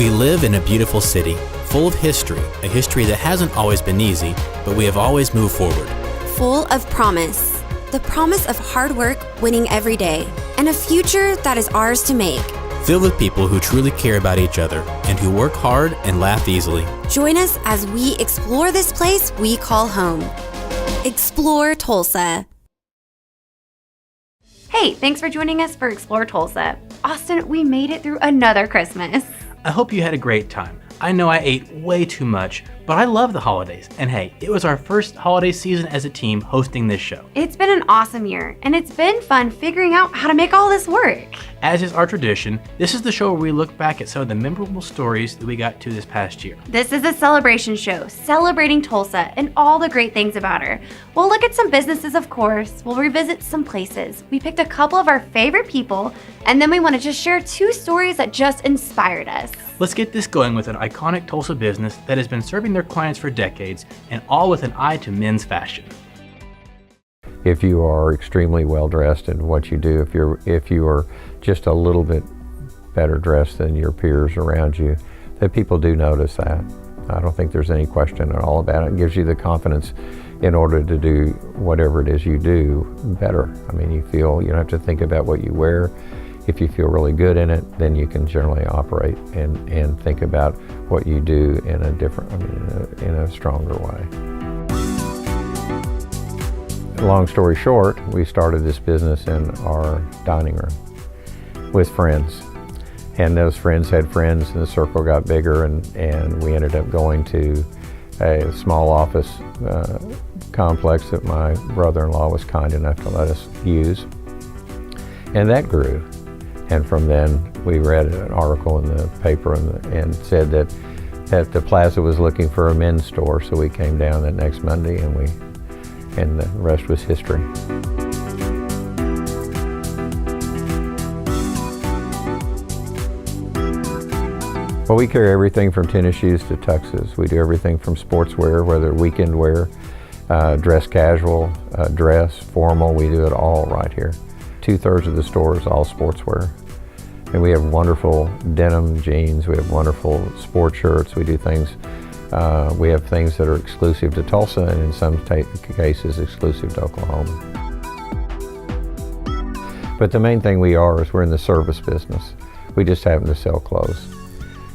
We live in a beautiful city, full of history, a history that hasn't always been easy, but we have always moved forward. Full of promise, the promise of hard work winning every day, and a future that is ours to make. Filled with people who truly care about each other and who work hard and laugh easily. Join us as we explore this place we call home. Explore Tulsa. Hey, thanks for joining us for Explore Tulsa. Austin, we made it through another Christmas. I hope you had a great time. I know I ate way too much, but I love the holidays. And hey, it was our first holiday season as a team hosting this show. It's been an awesome year, and it's been fun figuring out how to make all this work. As is our tradition, this is the show where we look back at some of the memorable stories that we got to this past year. This is a celebration show celebrating Tulsa and all the great things about her. We'll look at some businesses, of course. We'll revisit some places. We picked a couple of our favorite people, and then we want to just share 2 stories that just inspired us. Let's get this going with an iconic Tulsa business that has been serving their clients for decades, and all with an eye to men's fashion. If you are extremely well dressed in what you do, if you are just a little bit better dressed than your peers around you, that people do notice that. I don't think there's any question at all about it. It gives you the confidence in order to do whatever it is you do better. I mean, you don't have to think about what you wear. If you feel really good in it, then you can generally operate and think about what you do in a stronger way. Long story short, we started this business in our dining room with friends. And those friends had friends, and the circle got bigger, and we ended up going to a small office complex that my brother-in-law was kind enough to let us use. And that grew. And from then, we read an article in the paper and said that the plaza was looking for a men's store, so we came down that next Monday, and the rest was history. Well, we carry everything from tennis shoes to tuxes. We do everything from sportswear, whether weekend wear, dress casual, dress, formal, we do it all right here. 2/3 of the store is all sportswear. And we have wonderful denim jeans, we have wonderful sport shirts, we do things, we have things that are exclusive to Tulsa and in some cases exclusive to Oklahoma. But the main thing is we're in the service business. We just happen to sell clothes.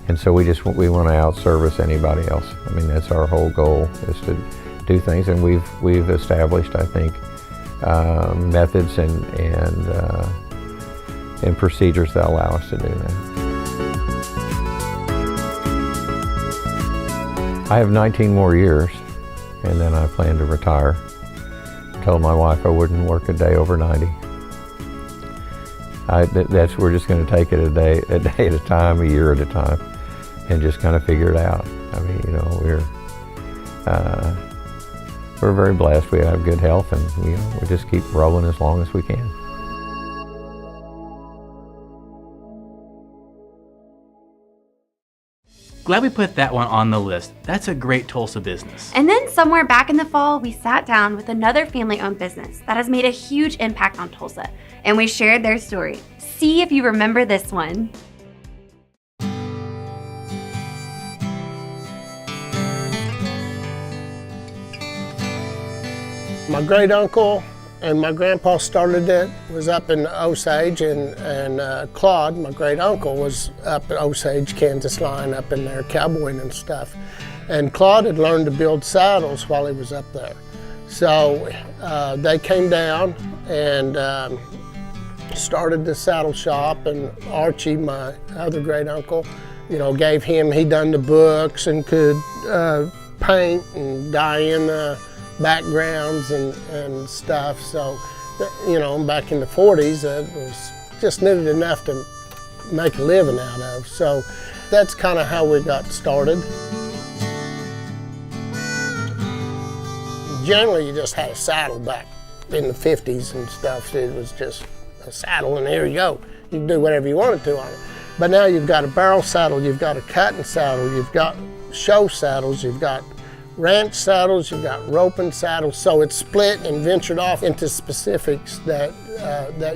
And so we want to out-service anybody else. I mean, that's our whole goal, is to do things, and we've established, I think, methods and procedures that allow us to do that. I have 19 more years, and then I plan to retire. I told my wife I wouldn't work a day over 90. We're just going to take it a day at a time, a year at a time, and just kind of figure it out. I mean, we're very blessed. We have good health, and we just keep rolling as long as we can. Glad we put that one on the list. That's a great Tulsa business. And then somewhere back in the fall, we sat down with another family-owned business that has made a huge impact on Tulsa, and we shared their story. See if you remember this one. My great uncle and my grandpa started it, was up in Osage, and Claude, my great uncle, was up at Osage, Kansas line, up in there cowboying and stuff. And Claude had learned to build saddles while he was up there. So they came down and started the saddle shop, and Archie, my other great uncle, gave him, he done the books and could paint and dye in the backgrounds and stuff. So, back in the 40s, it was just needed enough to make a living out of. So that's kind of how we got started. Generally, you just had a saddle back in the 50s and stuff. It was just a saddle, and here you go. You can do whatever you wanted to on it. But now you've got a barrel saddle, you've got a cutting saddle, you've got show saddles, you've got ranch saddles, you've got roping saddles, so it's split and ventured off into specifics that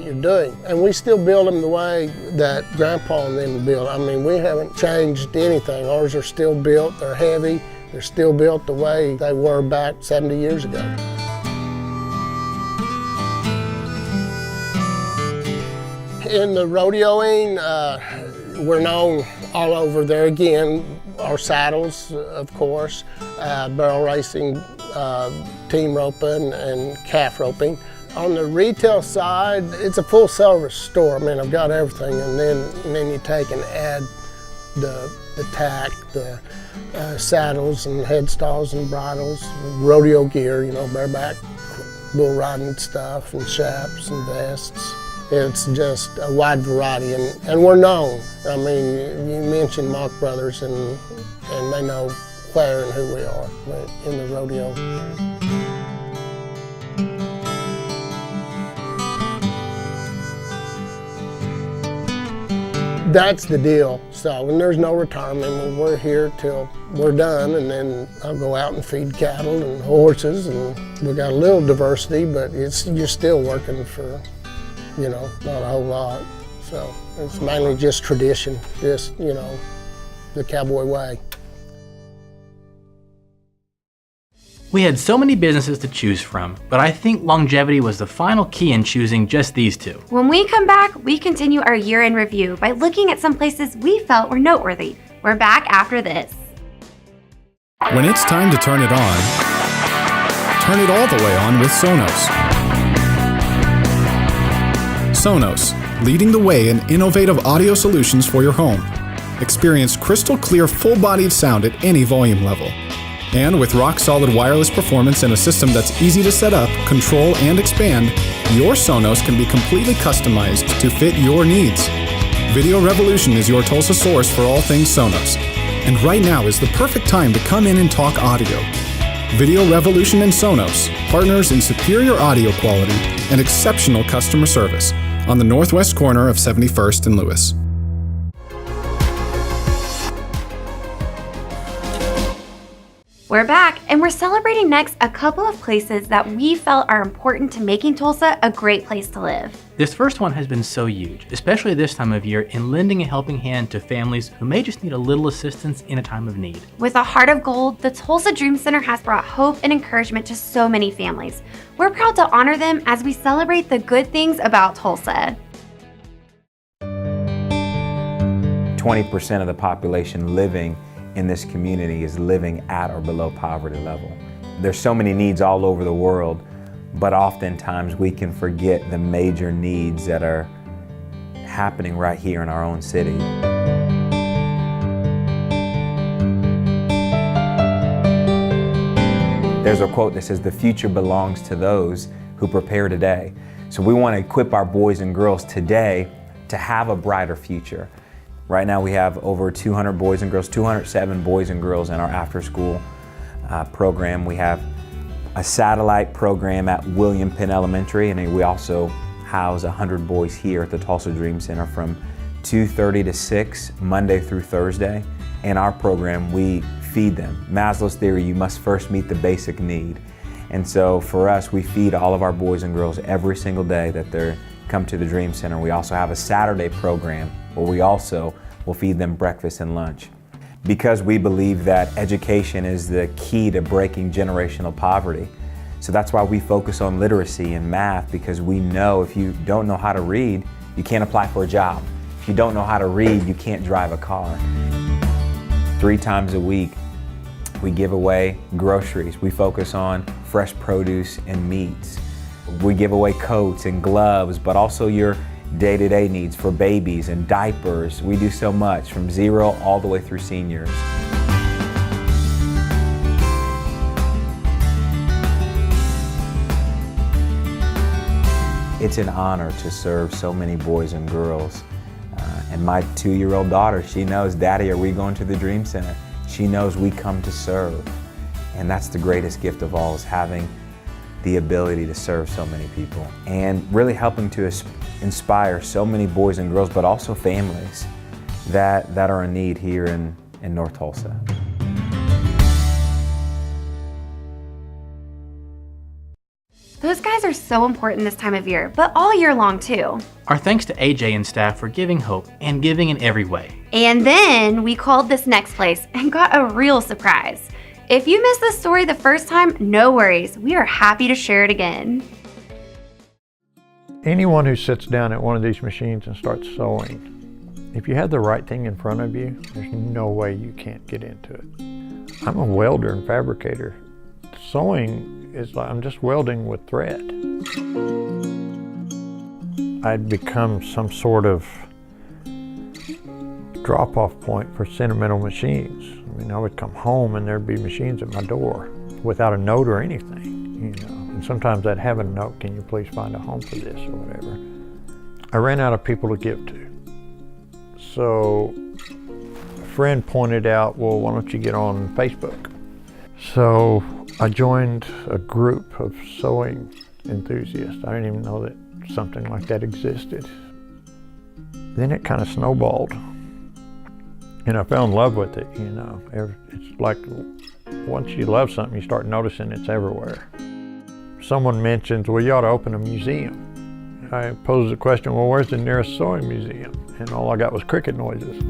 you're doing. And we still build them the way that Grandpa and them built. I mean, we haven't changed anything. Ours are still built, they're heavy, they're still built the way they were back 70 years ago. In the rodeoing, we're known all over there again. Our saddles, of course, barrel racing, team roping, and calf roping. On the retail side, it's a full service store. I mean, I've got everything, and then you take and add the tack, the saddles and headstalls and bridles, rodeo gear, you know, bareback bull riding stuff, and chaps and vests. It's just a wide variety, and we're known. I mean, you mentioned Mock Brothers, and they know where and who we are in the rodeo. That's the deal. So, and there's no retirement. We're here till we're done, and then I'll go out and feed cattle and horses, and we got a little diversity, but you're still working for, you know, not a whole lot. So it's mainly just tradition, just, you know, the cowboy way. We had so many businesses to choose from, but I think longevity was the final key in choosing just these two. When we come back, we continue our year-end review by looking at some places we felt were noteworthy. We're back after this. When it's time to turn it on, turn it all the way on with Sonos. Sonos, leading the way in innovative audio solutions for your home. Experience crystal clear, full-bodied sound at any volume level. And with rock-solid wireless performance and a system that's easy to set up, control, and expand, your Sonos can be completely customized to fit your needs. Video Revolution is your Tulsa source for all things Sonos. And right now is the perfect time to come in and talk audio. Video Revolution and Sonos, partners in superior audio quality and exceptional customer service on the northwest corner of 71st and Lewis. We're back, and we're celebrating next a couple of places that we felt are important to making Tulsa a great place to live. This first one has been so huge, especially this time of year, in lending a helping hand to families who may just need a little assistance in a time of need. With a heart of gold, the Tulsa Dream Center has brought hope and encouragement to so many families. We're proud to honor them as we celebrate the good things about Tulsa. 20% of the population living in this community is living at or below poverty level. There's so many needs all over the world, but oftentimes we can forget the major needs that are happening right here in our own city. There's a quote that says, "The future belongs to those who prepare today." So we want to equip our boys and girls today to have a brighter future. Right now we have over 200 boys and girls, 207 boys and girls in our after-school program. We have a satellite program at William Penn Elementary, and we also house 100 boys here at the Tulsa Dream Center from 2:30 to 6, Monday through Thursday. In our program, we feed them. Maslow's theory, you must first meet the basic need. And so for us, we feed all of our boys and girls every single day that they come to the Dream Center. We also have a Saturday program where we also will feed them breakfast and lunch. Because we believe that education is the key to breaking generational poverty. So that's why we focus on literacy and math, because we know if you don't know how to read, you can't apply for a job. If you don't know how to read, you can't drive a car. 3 times a week, we give away groceries. We focus on fresh produce and meats. We give away coats and gloves, but also your day-to-day needs for babies and diapers. We do so much from 0 all the way through seniors. It's an honor to serve so many boys and girls. And my 2-year-old daughter, she knows, "Daddy, are we going to the Dream Center?" She knows we come to serve. And that's the greatest gift of all, is having the ability to serve so many people and really helping to inspire so many boys and girls, but also families that are in need here in North Tulsa. are so important this time of year, but all year long too. Our thanks to AJ and staff for giving hope and giving in every way. And then we called this next place and got a real surprise. If you missed the story the first time, no worries. We are happy to share it again. Anyone who sits down at one of these machines and starts sewing, if you have the right thing in front of you, there's no way you can't get into it. I'm a welder and fabricator. Sewing is like I'm just welding with thread. I'd become some sort of drop-off point for sentimental machines. I mean, I would come home and there'd be machines at my door without a note or anything, you know. And sometimes I'd have a note, can you please find a home for this or whatever. I ran out of people to give to. So a friend pointed out, well, why don't you get on Facebook? So I joined a group of sewing enthusiasts. I didn't even know that something like that existed. Then it kind of snowballed. And I fell in love with it, you know. It's like once you love something, you start noticing it's everywhere. Someone mentions, well, you ought to open a museum. I posed the question, well, where's the nearest sewing museum? And all I got was cricket noises.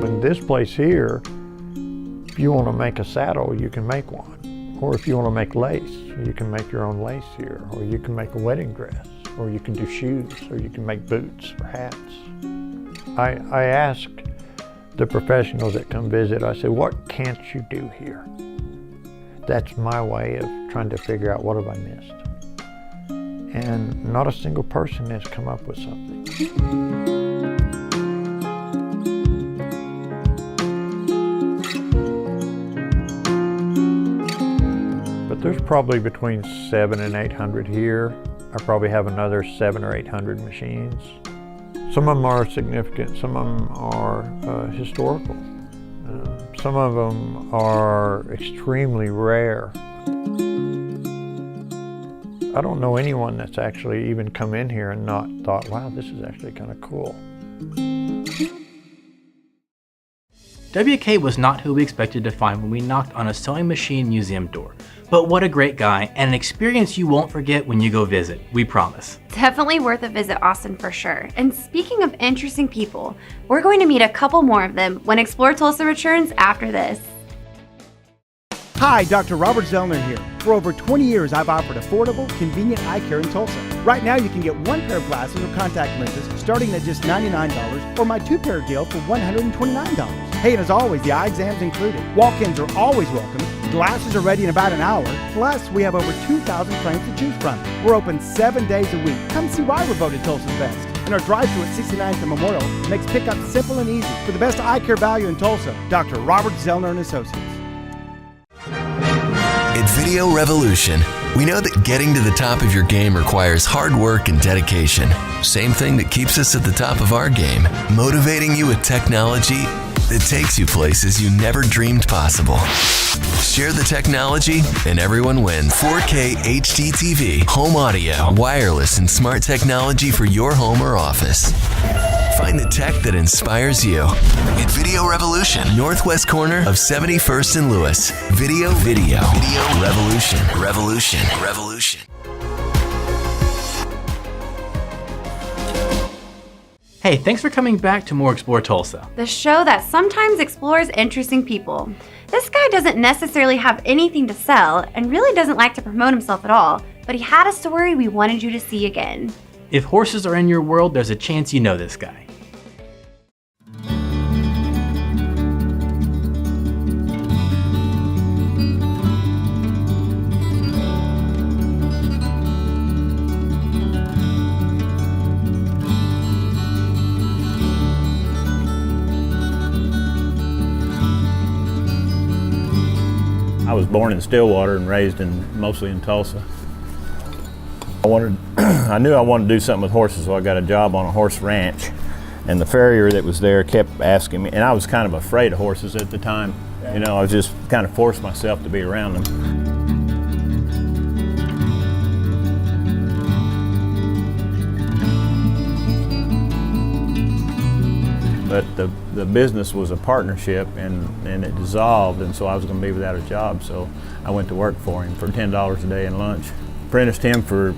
In this place here, if you want to make a saddle, you can make one. Or if you want to make lace, you can make your own lace here. Or you can make a wedding dress. Or you can do shoes. Or you can make boots or hats. I asked the professionals that come visit, I said, what can't you do here? That's my way of trying to figure out what have I missed. And not a single person has come up with something. There's probably between 700 and 800 here. I probably have another 700 or 800 machines. Some of them are significant, some of them are historical. Some of them are extremely rare. I don't know anyone that's actually even come in here and not thought, wow, this is actually kind of cool. WK was not who we expected to find when we knocked on a sewing machine museum door. But what a great guy, and an experience you won't forget when you go visit, we promise. Definitely worth a visit, Austin, for sure. And speaking of interesting people, we're going to meet a couple more of them when Explore Tulsa returns after this. Hi, Dr. Robert Zellner here. For over 20 years, I've offered affordable, convenient eye care in Tulsa. Right now, you can get one pair of glasses or contact lenses starting at just $99 or my two-pair deal for $129. Hey, and as always, the eye exam's included. Walk-ins are always welcome. Glasses are ready in about an hour. Plus, we have over 2,000 frames to choose from. We're open 7 days a week. Come see why we're voted Tulsa's best. And our drive-thru at 69th and Memorial makes pickup simple and easy. For the best eye care value in Tulsa, Dr. Robert Zellner and Associates. At Video Revolution, we know that getting to the top of your game requires hard work and dedication. Same thing that keeps us at the top of our game, motivating you with technology that takes you places you never dreamed possible. Share the technology and everyone wins. 4K HD TV, home audio, wireless and smart technology for your home or office. Find the tech that inspires you at Video Revolution, northwest corner of 71st and Lewis. Video Revolution. Hey, thanks for coming back to more Explore Tulsa. The show that sometimes explores interesting people. This guy doesn't necessarily have anything to sell and really doesn't like to promote himself at all, but he had a story we wanted you to see again. If horses are in your world, there's a chance you know this guy. I was born in Stillwater and raised mostly in Tulsa. I knew I wanted to do something with horses, so I got a job on a horse ranch. And the farrier that was there kept asking me, and I was kind of afraid of horses at the time. You know, I was just kind of forced myself to be around them. But the business was a partnership, and it dissolved, and so I was going to be without a job. So I went to work for him for $10 a day and lunch. Apprenticed him for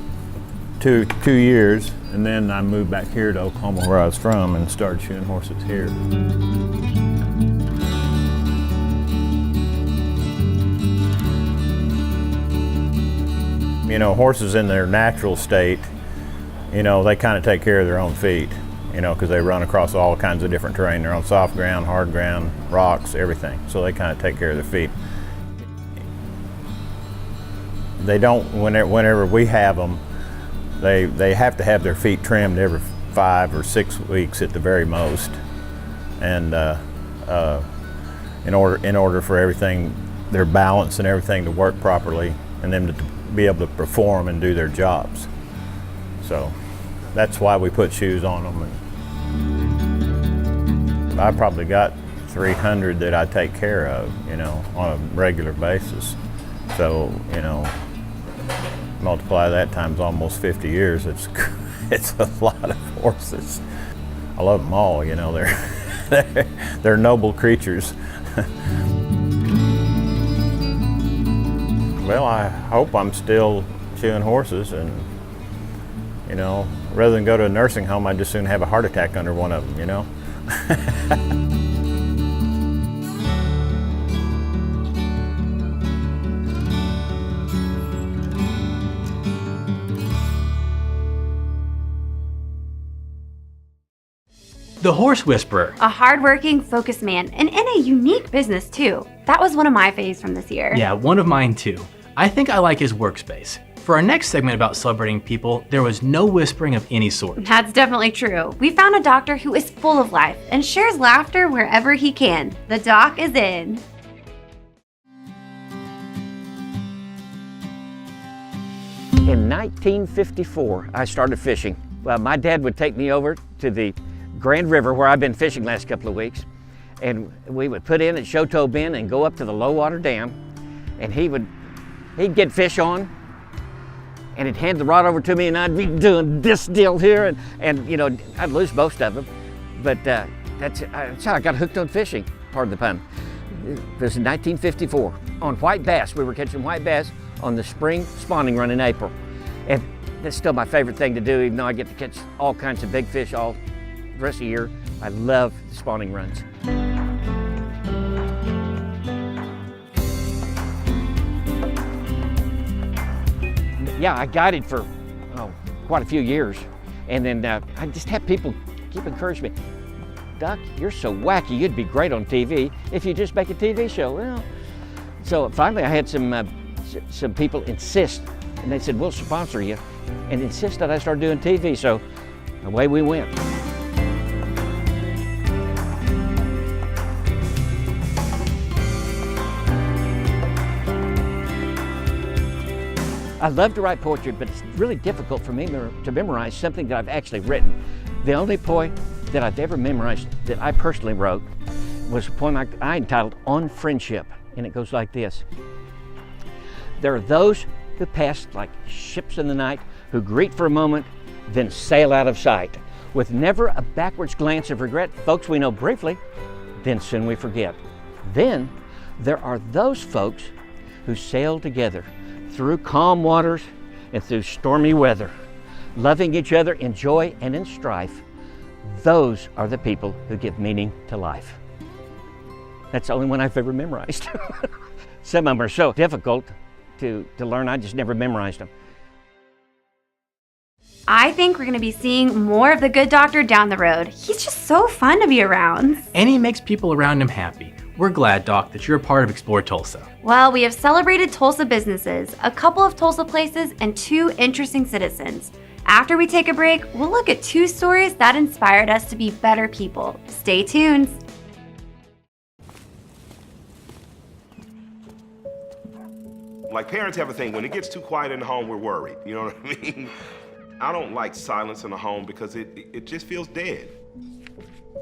two years, and then I moved back here to Oklahoma, where I was from, and started shoeing horses here. You know, horses in their natural state, you know, they kind of take care of their own feet, you know, because they run across all kinds of different terrain. They're on soft ground, hard ground, rocks, everything. So they kind of take care of their feet. They don't, whenever we have them, they have to have their feet trimmed every 5 or 6 weeks at the very most. And in order for everything, their balance and everything to work properly, and them to be able to perform and do their jobs. So that's why we put shoes on them. And I probably got 300 that I take care of, you know, on a regular basis. So, you know, multiply that times almost 50 years, it's a lot of horses. I love them all, you know, they're noble creatures. Well, I hope I'm still shoeing horses, and, you know, rather than go to a nursing home, I'd just soon have a heart attack under one of them, you know? The Horse Whisperer. A hardworking, focused man, and in a unique business too. That was one of my faves from this year. Yeah, one of mine too. I think I like his workspace. For our next segment about celebrating people, there was no whispering of any sort. That's definitely true. We found a doctor who is full of life and shares laughter wherever he can. The doc is in. In 1954, I started fishing. My dad would take me over to the Grand River, where I've been fishing last couple of weeks, and we would put in at Shoto Bend and go up to the low water dam, and he'd get fish on, and he'd hand the rod over to me, and I'd be doing this deal here, and you know, I'd lose most of them, but that's how I got hooked on fishing, pardon the pun. It was in 1954. On white bass, we were catching white bass on the spring spawning run in April, and that's still my favorite thing to do, even though I get to catch all kinds of big fish all the rest of the year. I love the spawning runs. Yeah, I guided for quite a few years, and then I just had people keep encouraging me. Doc, you're so wacky, you'd be great on TV if you just make a TV show. Well, so finally I had some people insist, and they said, we'll sponsor you, and insist that I start doing TV, so away we went. I love to write poetry, but it's really difficult for me to memorize something that I've actually written. The only poem that I've ever memorized that I personally wrote was a poem I entitled On Friendship, and it goes like this. There are those who pass like ships in the night, who greet for a moment, then sail out of sight. With never a backwards glance of regret, folks we know briefly, then soon we forget. Then there are those folks who sail together through calm waters and through stormy weather, loving each other in joy and in strife. Those are the people who give meaning to life. That's the only one I've ever memorized. Some of them are so difficult to learn, I just never memorized them. I think we're going to be seeing more of the good doctor down the road. He's just so fun to be around. And he makes people around him happy. We're glad, Doc, that you're a part of Explore Tulsa. Well, we have celebrated Tulsa businesses, a couple of Tulsa places, and 2 interesting citizens. After we take a break, we'll look at 2 stories that inspired us to be better people. Stay tuned. Like parents have a thing, when it gets too quiet in the home, we're worried. You know what I mean? I don't like silence in the home because it just feels dead.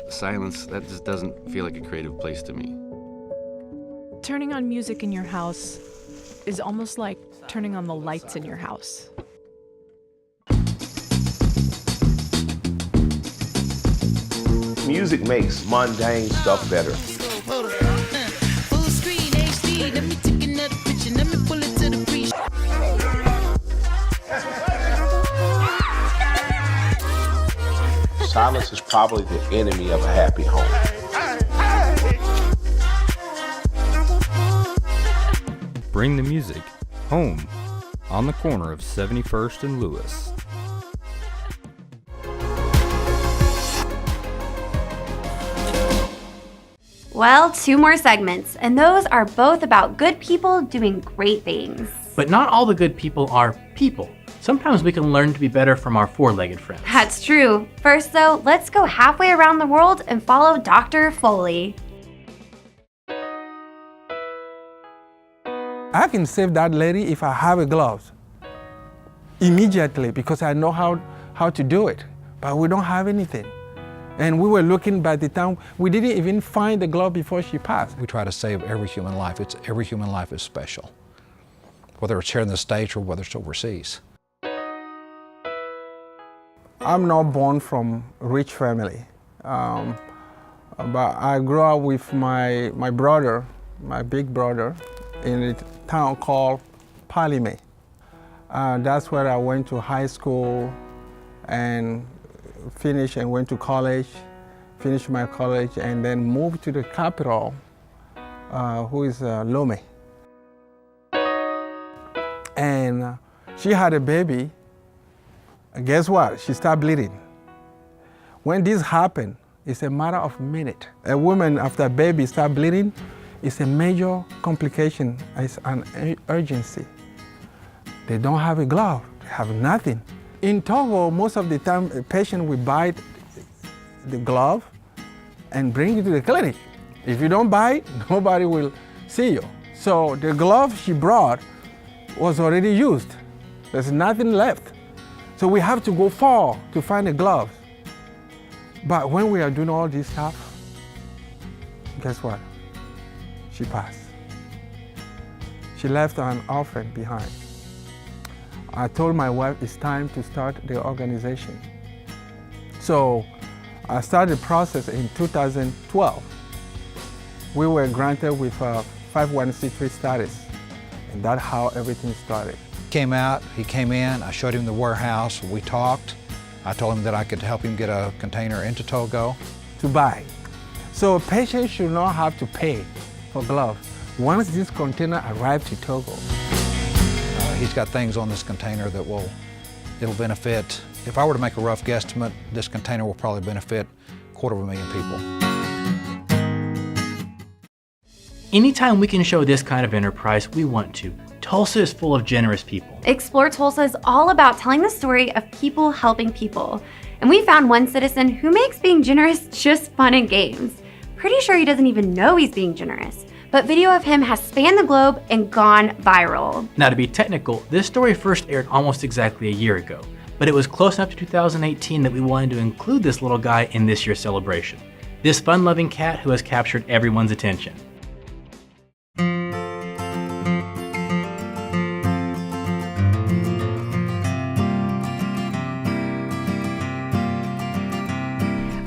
Silence, that just doesn't feel like a creative place to me. Turning on music in your house is almost like turning on the lights in your house. Music makes mundane stuff better. Silence is probably the enemy of a happy home. Bring the music home on the corner of 71st and Lewis. Well, 2 more segments, and those are both about good people doing great things. But not all the good people are people. Sometimes we can learn to be better from our 4-legged friends. That's true. First, though, let's go halfway around the world and follow Dr. Folly. I can save that lady if I have a glove immediately because I know how to do it, but we don't have anything. And we were looking by the time, we didn't even find the glove before she passed. We try to save every human life. Every human life is special, whether it's here in the States or whether it's overseas. I'm not born from a rich family, but I grew up with my brother, my big brother, in a town called Folly. That's where I went to high school and finished and went to college, finished my college, and then moved to the capital, who is Lome. And she had a baby. Guess what? She started bleeding. When this happened, it's a matter of minutes. A woman after a baby starts bleeding, it's a major complication. It's an urgency. They don't have a glove. They have nothing. In Togo, most of the time, a patient will buy the glove and bring it to the clinic. If you don't buy it, nobody will see you. So the glove she brought was already used. There's nothing left. So we have to go far to find a glove. But when we are doing all this stuff, guess what? She passed. She left an orphan behind. I told my wife it's time to start the organization. So I started the process in 2012. We were granted with a 501c3 status, and that's how everything started. He came in, I showed him the warehouse, we talked. I told him that I could help him get a container into Togo. To buy. So patients should not have to pay for gloves once this container arrives to Togo. He's got things on this container that it'll benefit, if I were to make a rough guesstimate, this container will probably benefit 250,000 people. Anytime we can show this kind of enterprise, we want to. Tulsa is full of generous people. Explore Tulsa is all about telling the story of people helping people. And we found one citizen who makes being generous just fun and games. Pretty sure he doesn't even know he's being generous. But video of him has spanned the globe and gone viral. Now, to be technical, this story first aired almost exactly a year ago, but it was close enough to 2018 that we wanted to include this little guy in this year's celebration. This fun-loving cat who has captured everyone's attention.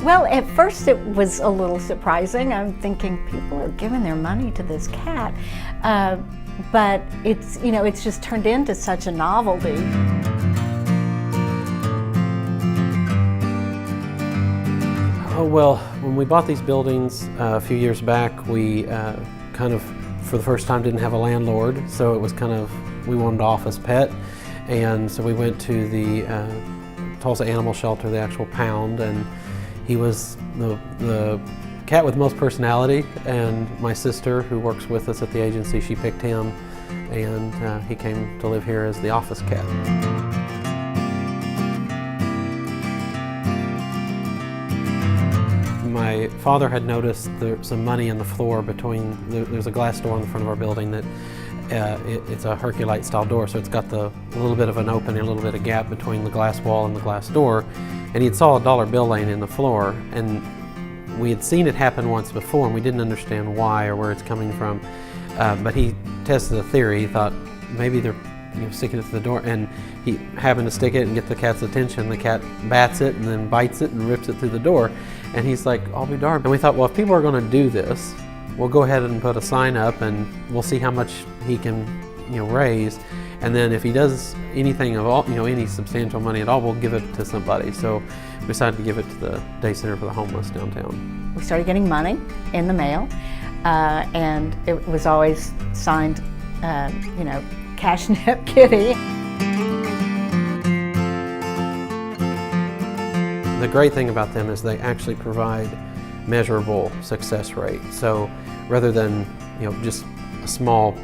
Well, at first it was a little surprising. I'm thinking people are giving their money to this cat, but it's just turned into such a novelty. Oh, well, when we bought these buildings a few years back, we kind of, for the first time, didn't have a landlord, so it was kind of, we wanted an office pet, and so we went to the Tulsa Animal Shelter, the actual pound, and he was the cat with most personality, and my sister, who works with us at the agency, she picked him, and he came to live here as the office cat. My father had noticed some money in the floor between, there's a glass door in the front of our building that it's a Herculite style door, so it's got a little bit of an opening, a little bit of gap between the glass wall and the glass door. And he saw a dollar bill laying in the floor, and we had seen it happen once before, and we didn't understand why or where it's coming from. But he tested the theory. He thought maybe they're sticking it to the door, and he happened to stick it and get the cat's attention. The cat bats it and then bites it and rips it through the door. And he's like, I'll be darned. And we thought, well, if people are going to do this, we'll go ahead and put a sign up and we'll see how much he can, raise. And then if he does anything of all, any substantial money at all, we'll give it to somebody. So we decided to give it to the Day Center for the Homeless downtown. We started getting money in the mail, and it was always signed, Cashnip Kitty. The great thing about them is they actually provide measurable success rate. So rather than just a small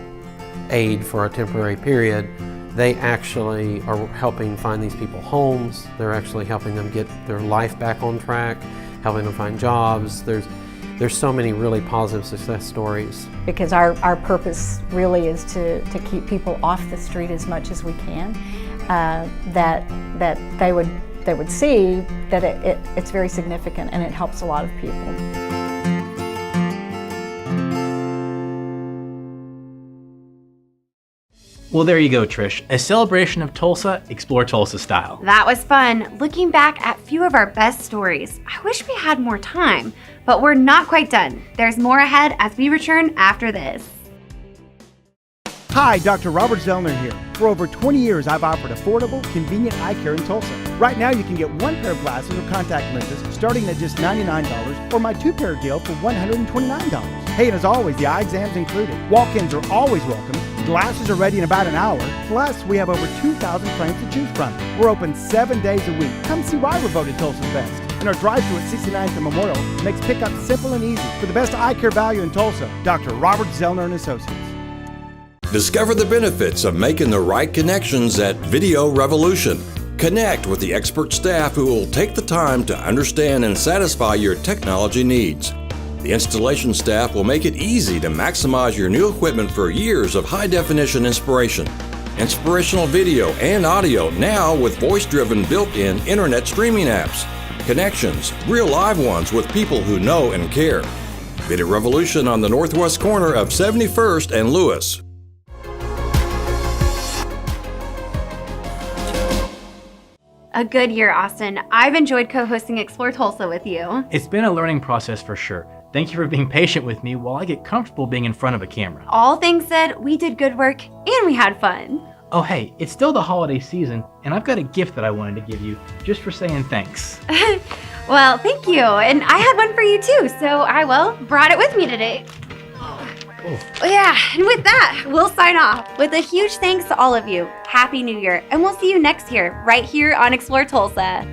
aid for a temporary period, they actually are helping find these people homes. They're actually helping them get their life back on track, helping them find jobs. There's so many really positive success stories. Because our purpose really is to keep people off the street as much as we can, that they would see that it's very significant and it helps a lot of people. Well, there you go, Trish. A celebration of Tulsa, explore Tulsa style. That was fun. Looking back at a few of our best stories, I wish we had more time, but we're not quite done. There's more ahead as we return after this. Hi, Dr. Robert Zellner here. For over 20 years, I've offered affordable, convenient eye care in Tulsa. Right now, you can get one pair of glasses or contact lenses starting at just $99, or my two-pair deal for $129. Hey, and as always, the eye exam's included. Walk-ins are always welcome. Glasses are ready in about an hour. Plus, we have over 2,000 frames to choose from. We're open 7 days a week. Come see why we're voted Tulsa's best. And our drive-thru at 69th and Memorial makes pickup simple and easy. For the best eye care value in Tulsa, Dr. Robert Zellner and Associates. Discover the benefits of making the right connections at Video Revolution. Connect with the expert staff who will take the time to understand and satisfy your technology needs. The installation staff will make it easy to maximize your new equipment for years of high-definition inspiration. Inspirational video and audio now with voice-driven built-in internet streaming apps. Connections, real live ones with people who know and care. Video Revolution on the northwest corner of 71st and Lewis. A good year, Austin. I've enjoyed co-hosting Explore Tulsa with you. It's been a learning process for sure. Thank you for being patient with me while I get comfortable being in front of a camera. All things said, we did good work and we had fun. Oh hey, it's still the holiday season, and I've got a gift that I wanted to give you just for saying thanks. Well, thank you. And I had one for you too, so I, brought it with me today. Yeah, and with that, we'll sign off with a huge thanks to all of you. Happy New Year, and we'll see you next year, right here on Explore Tulsa.